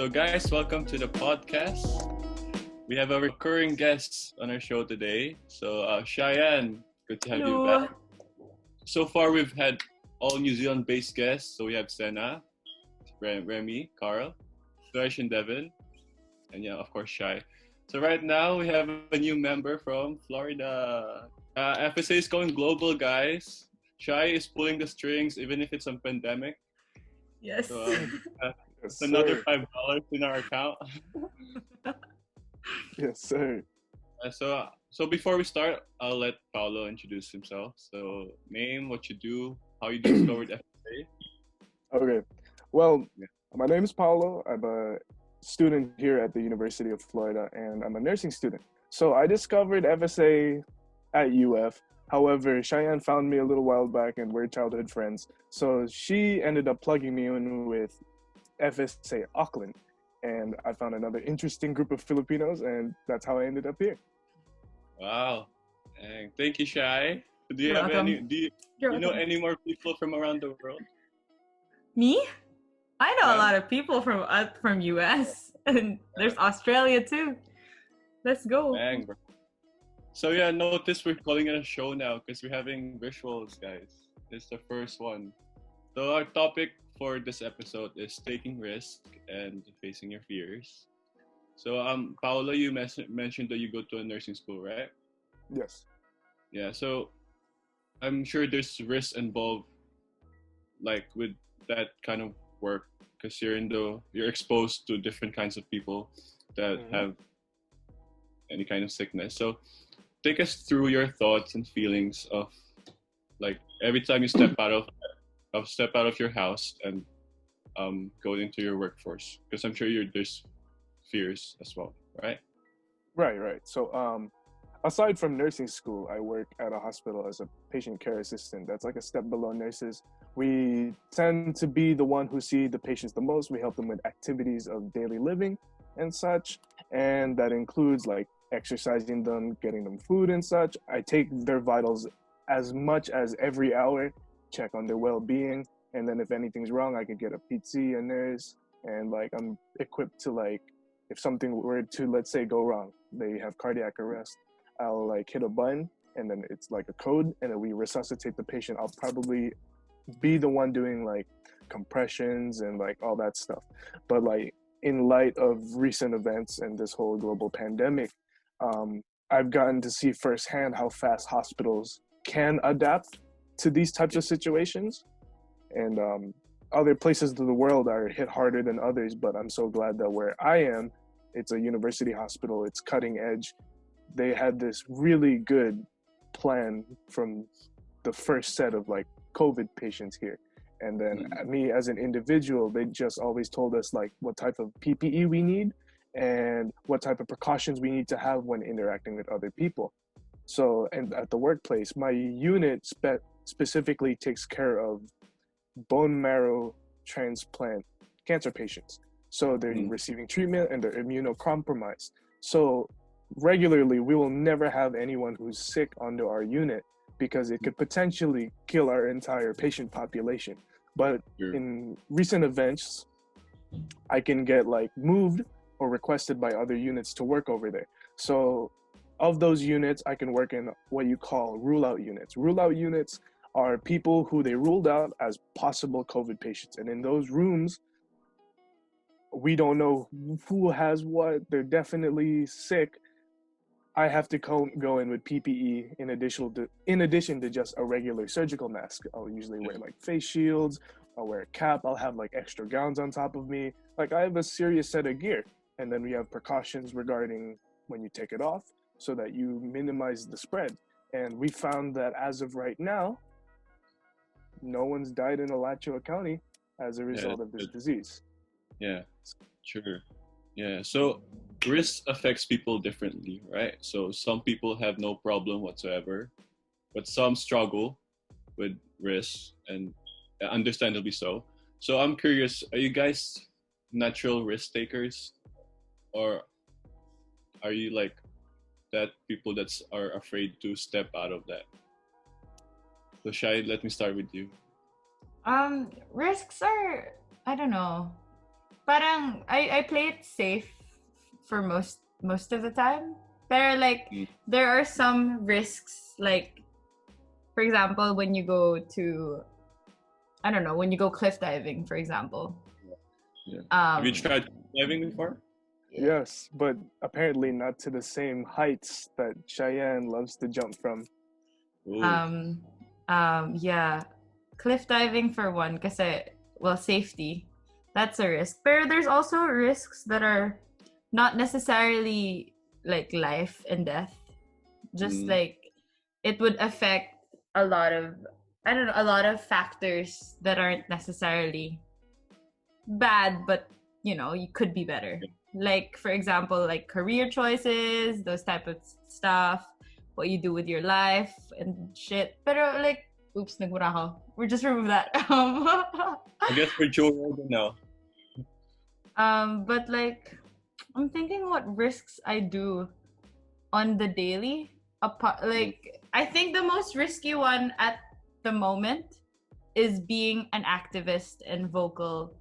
So, guys, welcome to the podcast. We have a recurring guest on our show today. So, Cheyenne, good to have you Hello. back. So far, we've had all New Zealand-based guests. So we have Senna, Remy, Carl, Suresh, and Devin, and yeah, of course, Shai. So right now we have a new member from Florida. FSA is going global, guys. Shai is pulling the strings, even if it's a pandemic. Yes. So Yes, another sir. $5 in our account. Yes, sir. So before we start, I'll let Paolo introduce himself. So name, what you do, how you discovered FSA. Okay. Well, Yeah. my name is Paolo. I'm a student here at the University of Florida, and I'm a nursing student. So I discovered FSA at UF. However, Cheyenne found me a little while back, and we're childhood friends. So she ended up plugging me in with FSA Auckland, and I found another interesting group of Filipinos, and that's how I ended up here. Wow. Dang. Thank you, Shai. Do you You're have welcome. any? Do You're you know welcome. any more people from around the world? Me? I know Yeah. a lot of people from US, and there's Australia too. Let's go. Bang, bro. So yeah, notice we're calling it a show now because we're having visuals, guys. It's the first one. So our topic for this episode is taking risk and facing your fears. So Paolo, you mentioned that you go to a nursing school, right? Yes. Yeah. So I'm sure there's risk involved, like with that kind of work, because you're exposed to different kinds of people that Mhm. have any kind of sickness. So take us through your thoughts and feelings of like every time you step out of your house and go into your workforce, because I'm sure there's fears as well, right? Right. So, aside from nursing school, I work at a hospital as a patient care assistant. That's like a step below nurses. We tend to be the one who see the patients the most. We help them with activities of daily living and such, and that includes like exercising them, getting them food and such. I take their vitals as much as every hour, check on their well-being, and then if anything's wrong, I could get a PT, a nurse, and like I'm equipped to like if something were to, let's say, go wrong, they have cardiac arrest, I'll like hit a button and then it's like a code and then we resuscitate the patient. I'll probably be the one doing like compressions and like all that stuff. But like in light of recent events and this whole global pandemic, I've gotten to see firsthand how fast hospitals can adapt to these types of situations. And other places of the world are hit harder than others, but I'm so glad that where I am, it's a university hospital, it's cutting edge. They had this really good plan from the first set of like COVID patients here. And then me as an individual, they just always told us like what type of PPE we need and what type of precautions we need to have when interacting with other people. So, and at the workplace, my unit specifically takes care of bone marrow transplant cancer patients. So they're receiving treatment and they're immunocompromised. So regularly, we will never have anyone who's sick onto our unit because it could potentially kill our entire patient population. But in recent events, I can get like moved or requested by other units to work over there. So of those units, I can work in what you call rule-out units. Rule-out units are people who they ruled out as possible COVID patients. And in those rooms, we don't know who has what. They're definitely sick. I have to go in with PPE in addition to just a regular surgical mask. I'll usually wear like face shields. I'll wear a cap. I'll have like extra gowns on top of me. Like I have a serious set of gear. And then we have precautions regarding when you take it off so that you minimize the spread. And we found that as of right now, no one's died in Alachua County as a result of this disease. Yeah, sure. Yeah, so risk affects people differently, right? So some people have no problem whatsoever, but some struggle with risk, and understandably so. So I'm curious, are you guys natural risk takers, or are you like that people that are afraid to step out of that? So Shai, let me start with you. Risks are, I don't know. parang I play it safe for most of the time. But like there are some risks, like for example, when you go to, I don't know, when you go cliff diving, for example. Yeah. Have you tried diving before? Yes, but apparently not to the same heights that Cheyenne loves to jump from. Ooh. Yeah, cliff diving for one, kasi well, safety, that's a risk. But there's also risks that are not necessarily like life and death. Just like it would affect a lot of, I don't know, a lot of factors that aren't necessarily bad, but you know, you could be better. Like for example, like career choices, those type of stuff, what you do with your life and shit. Pero like, oops, nagmura ako. We'll just remove that. I guess we're Joe Rogan now. But like, I'm thinking what risks I do on the daily. Like, I think the most risky one at the moment is being an activist and vocal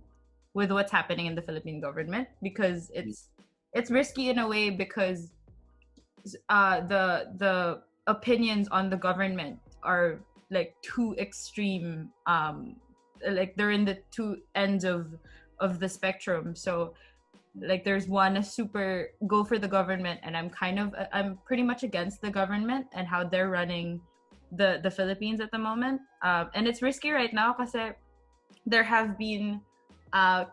with what's happening in the Philippine government, because it's risky in a way because the opinions on the government are like too extreme. Like they're in the two ends of the spectrum. So like there's one, a super go for the government, and I'm pretty much against the government and how they're running the Philippines at the moment. And it's risky right now because there have been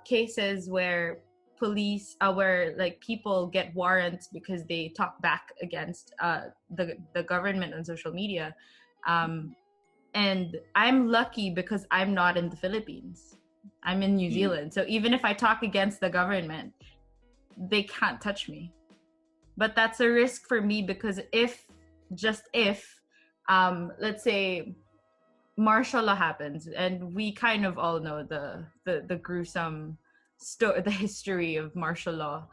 cases where police, where like people get warrants because they talk back against the government on social media. And I'm lucky because I'm not in the Philippines. I'm in New Zealand. So even if I talk against the government, they can't touch me. But that's a risk for me because if let's say martial law happens, and we kind of all know the gruesome the history of martial law,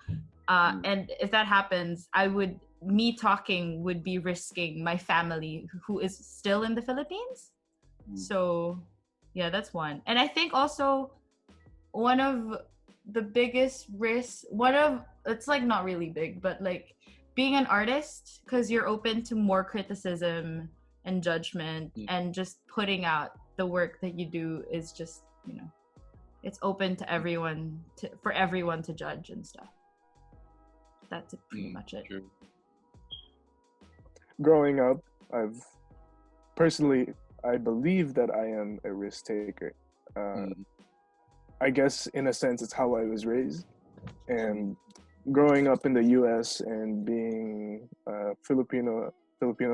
and if that happens, me talking would be risking my family who is still in the Philippines. So yeah, that's one. And I think also one of the biggest risks, it's like not really big, but like being an artist, because you're open to more criticism and judgment, and just putting out the work that you do is just, you know, it's open to everyone, for everyone to judge and stuff. That's pretty much it. True. Growing up, I believe that I am a risk taker. I guess in a sense it's how I was raised, and growing up in the US and being Filipino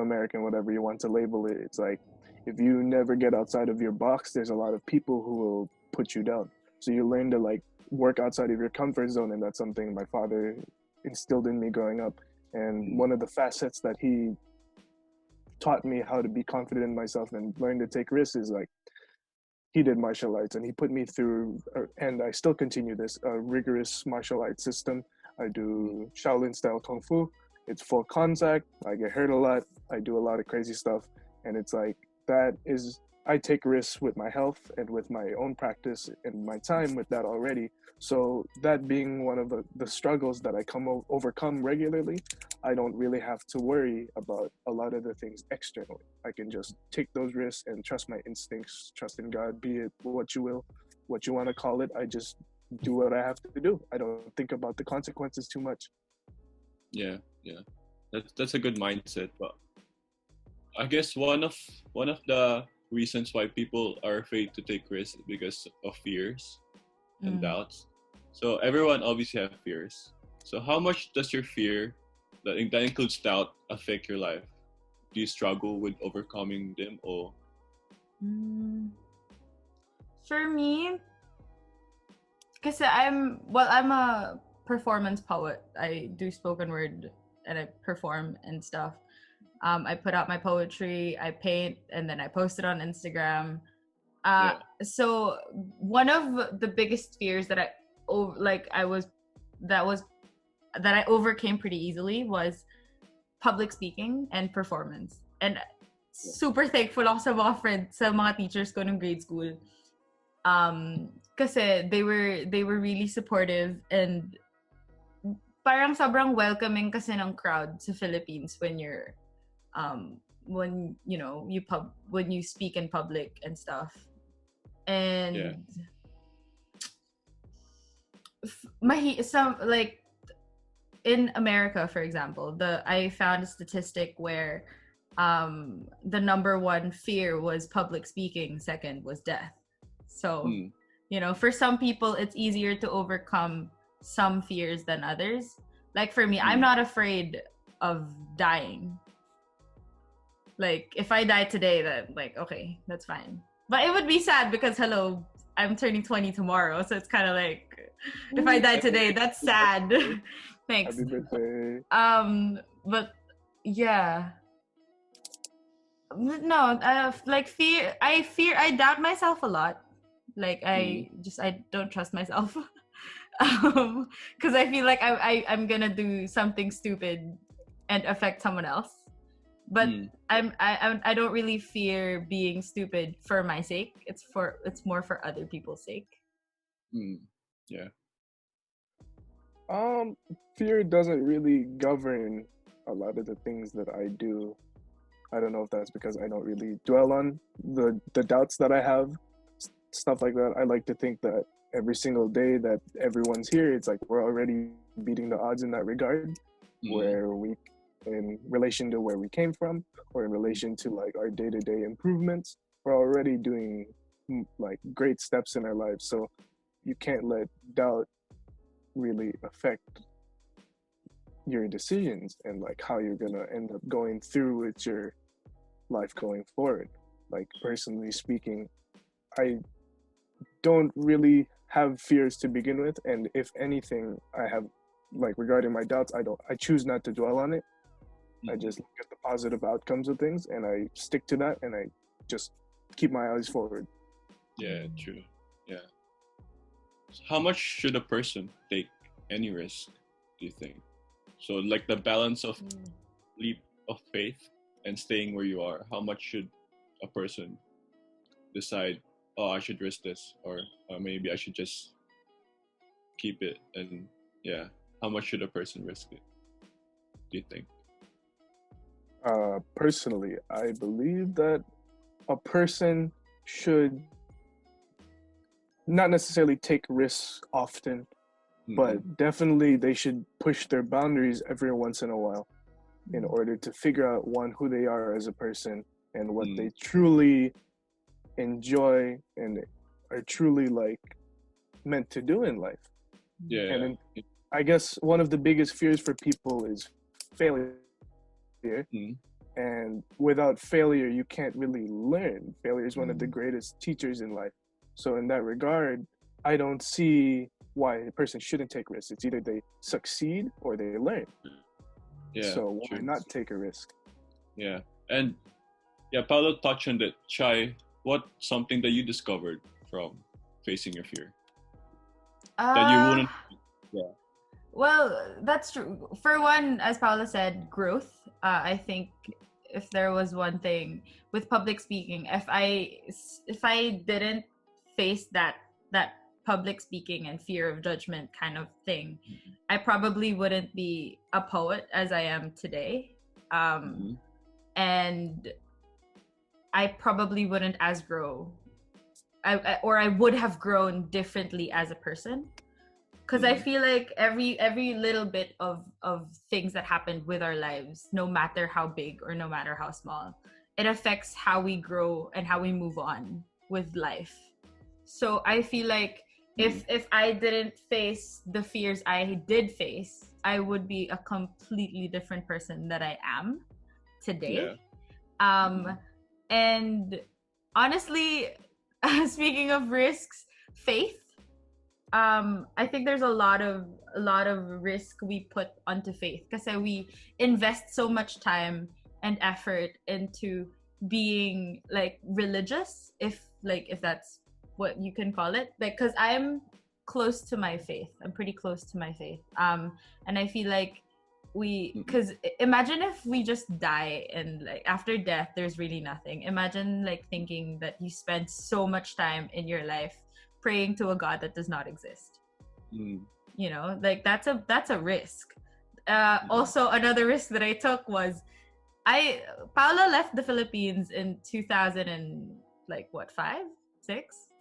American, whatever you want to label it, it's like if you never get outside of your box, there's a lot of people who will put you down. So you learn to like work outside of your comfort zone, and that's something my father instilled in me growing up. And one of the facets that he taught me how to be confident in myself and learn to take risks is like he did martial arts, and he put me through, and I still continue this, a rigorous martial arts system. I do Shaolin style Kung Fu. It's full contact. I get hurt a lot. I do a lot of crazy stuff. And it's like, I take risks with my health and with my own practice and my time with that already. So that being one of the struggles that I overcome regularly, I don't really have to worry about a lot of the things externally. I can just take those risks and trust my instincts, trust in God, be it what you will, what you want to call it. I just do what I have to do. I don't think about the consequences too much. Yeah. That's a good mindset. But I guess one of the reasons why people are afraid to take risks because of fears and doubts. So everyone obviously have fears. So how much does your fear, that includes doubt, affect your life? Do you struggle with overcoming them, or? For me, because I'm a performance poet. I do spoken word and I perform and stuff. I put out my poetry, I paint, and then I post it on Instagram. So one of the biggest fears that I overcame pretty easily was public speaking and performance. And super thankful ako sa mga friends, sa mga teachers ko ng grade school. Kasi they were really supportive, and parang sobrang welcoming kasi ng crowd sa Philippines when you're when you know when you speak in public and stuff. And some like in America, for example, I found a statistic where the number one fear was public speaking, second was death. So you know, for some people it's easier to overcome some fears than others. Like for me, I'm not afraid of dying. Like if I die today, then like okay, that's fine. But it would be sad because hello, I'm turning 20 tomorrow, so it's kind of like if I die today, that's sad. Thanks. Happy birthday. But yeah. No, like I doubt myself a lot. Like I don't trust myself. Because I feel like I'm gonna do something stupid and affect someone else. But I don't really fear being stupid for my sake. It's more for other people's sake. Yeah. Fear doesn't really govern a lot of the things that I do. I don't know if that's because I don't really dwell on the doubts that I have, stuff like that. I like to think that every single day that everyone's here, it's like we're already beating the odds in that regard, where we, in relation to where we came from, or in relation to like our day-to-day improvements, we're already doing like great steps in our lives. So you can't let doubt really affect your decisions and like how you're gonna end up going through with your life going forward. Like personally speaking, I don't really have fears to begin with, and if anything, I have like regarding my doubts, I choose not to dwell on it. I just look at the positive outcomes of things and I stick to that, and I just keep my eyes forward. Yeah, true. Yeah. How much should a person take any risk, do you think? So like the balance of leap of faith and staying where you are, how much should a person decide, oh, I should risk this, or maybe I should just keep it? And yeah, how much should a person risk it, do you think? Personally, I believe that a person should not necessarily take risks often, but definitely they should push their boundaries every once in a while in order to figure out, one, who they are as a person and what they truly enjoy and are truly like meant to do in life. Yeah. And then, I guess one of the biggest fears for people is failure. And without failure, you can't really learn. Failure is one of the greatest teachers in life. So in that regard, I don't see why a person shouldn't take risks. It's either they succeed or they learn. Yeah. So why not take a risk? Yeah. And yeah, Paolo touched on that. Chai, what something that you discovered from facing your fear? That you wouldn't. Yeah. Well, that's true. For one, as Paula said, growth. I think if there was one thing with public speaking, if I didn't face that public speaking and fear of judgment kind of thing, I probably wouldn't be a poet as I am today. And I probably wouldn't grow. I would have grown differently as a person. Because I feel like every little bit of things that happened with our lives, no matter how big or no matter how small, it affects how we grow and how we move on with life. So I feel like if I didn't face the fears I did face, I would be a completely different person that I am today. Yeah. And honestly, speaking of risks, faith. I think there's a lot of risk we put onto faith because we invest so much time and effort into being like religious, if that's what you can call it. Like, because I'm close to my faith. I'm pretty close to my faith. And I feel like because imagine if we just die and like after death there's really nothing. Imagine like thinking that you spent so much time in your life praying to a god that does not exist. You know, like that's a risk. Also another risk that I took was Paolo left the Philippines in 2000 and like what, 6?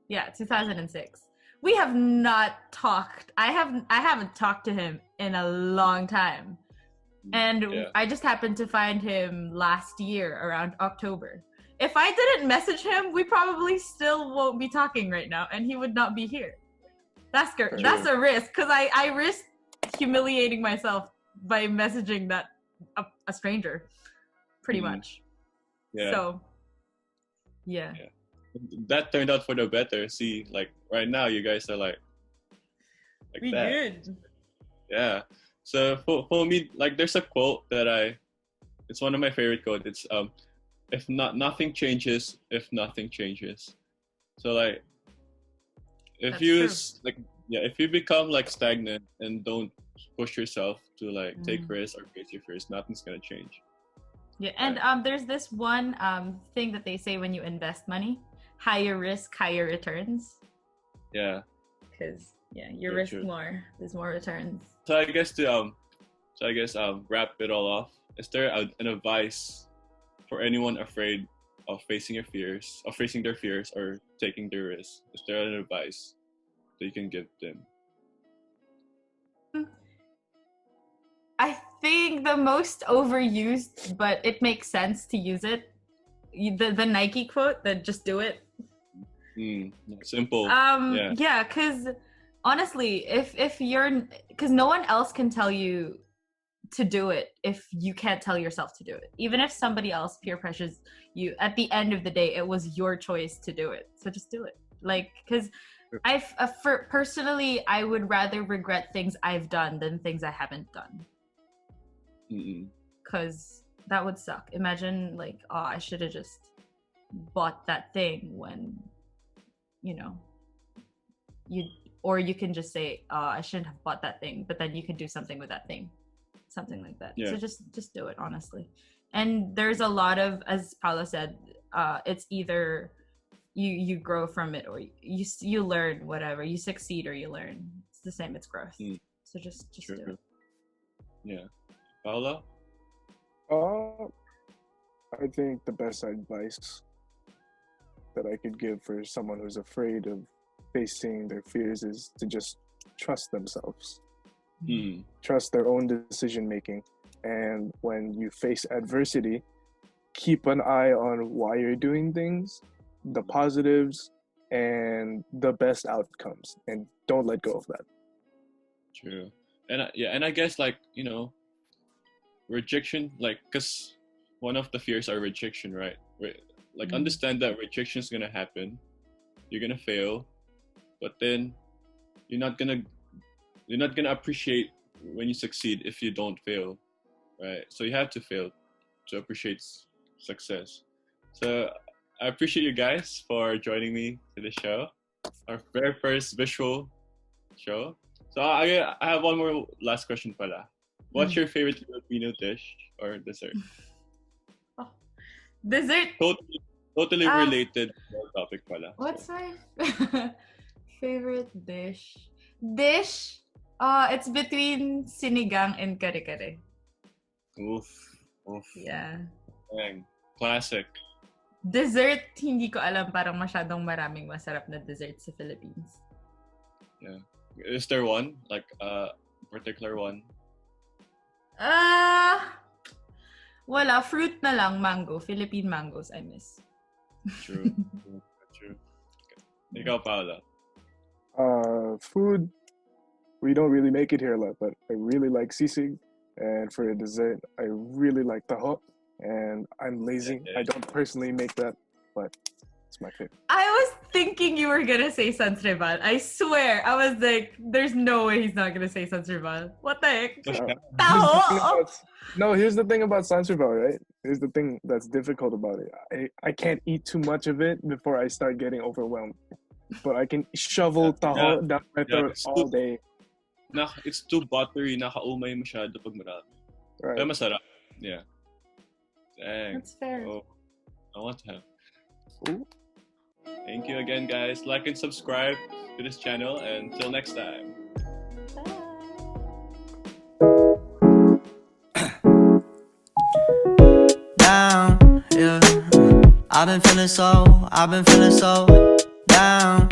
Yeah, 2006. We have not talked. I haven't talked to him in a long time. And I just happened to find him last year around October. If I didn't message him, we probably still won't be talking right now and he would not be here. That's a risk because I risked humiliating myself by messaging that a stranger pretty much. So that turned out for the better. See, like right now you guys are like we that. Good. Yeah. So for me, like there's a quote that it's one of my favorite quotes. It's if nothing changes, if nothing changes. So like if if you become like stagnant and don't push yourself to like take risks or face your fears, nothing's gonna change. Yeah, and there's this one thing that they say when you invest money: higher risk, higher returns. Yeah. Because you risk more, there's more returns. So I guess wrap it all off. Is there an advice for anyone afraid of facing their fears, or taking their risks? Is there an advice that you can give them? I think the most overused, but it makes sense to use it. The Nike quote that just do it. Simple. Yeah, because honestly, because no one else can tell you to do it if you can't tell yourself to do it. Even if somebody else peer pressures you, at the end of the day, it was your choice to do it. So just do it. Like, because personally, I would rather regret things I've done than things I haven't done. Because that would suck. Imagine like, I should have just bought that thing when, you can just say, I shouldn't have bought that thing, but then you can do something with that thing. Something like that. So just do it, honestly. And there's a lot of, as Paolo said, it's either you grow from it or you learn, whatever. You succeed or you learn. It's the same, it's growth. So just do it. Yeah. Paola? I think the best advice that I could give for someone who's afraid of facing their fears is to just trust themselves. Trust their own decision making. And when you face adversity, keep an eye on why you're doing things, the positives, and the best outcomes. And don't let go of that. True. And I guess like, rejection, like, because one of the fears are rejection, right? Like understand that rejection is gonna happen. You're gonna fail, but then you're not gonna appreciate when you succeed if you don't fail, right? So you have to fail to appreciate success. So I appreciate you guys for joining me to the show, our very first visual show. So I have one more last question pala. What's your favorite Filipino dish or dessert? Dessert. Totally related to our topic pala. What's my favorite dish? It's between sinigang and kare-kare. Oof. Yeah. Dang. Classic. Dessert, hindi ko alam, parang masyadong maraming masarap na dessert sa Philippines. Yeah. Is there one? Like a particular one? Wala. Fruit na lang, mango. Philippine mangoes, I miss. True. Ikaw, Paola. Food, we don't really make it here a lot, but I really like sisig. And for a dessert, I really like taho. And I'm lazy. I don't personally make that, but it's my favorite. I was thinking you were gonna say Sansrival. I swear. I was like, there's no way he's not gonna say Sansrival. What the heck? Taho! No, here's the thing about Sansrival, right? Here's the thing that's difficult about it. I can't eat too much of it before I start getting overwhelmed. But I can shovel taho down my throat all day. it's too buttery, nakaumay masyado pag marami. Right. Pero masarap. Yeah. Dang. That's fair. Oh, I want to have. Ooh. Thank you again, guys. Like and subscribe to this channel. And until next time. Down, yeah. I've been feeling so down.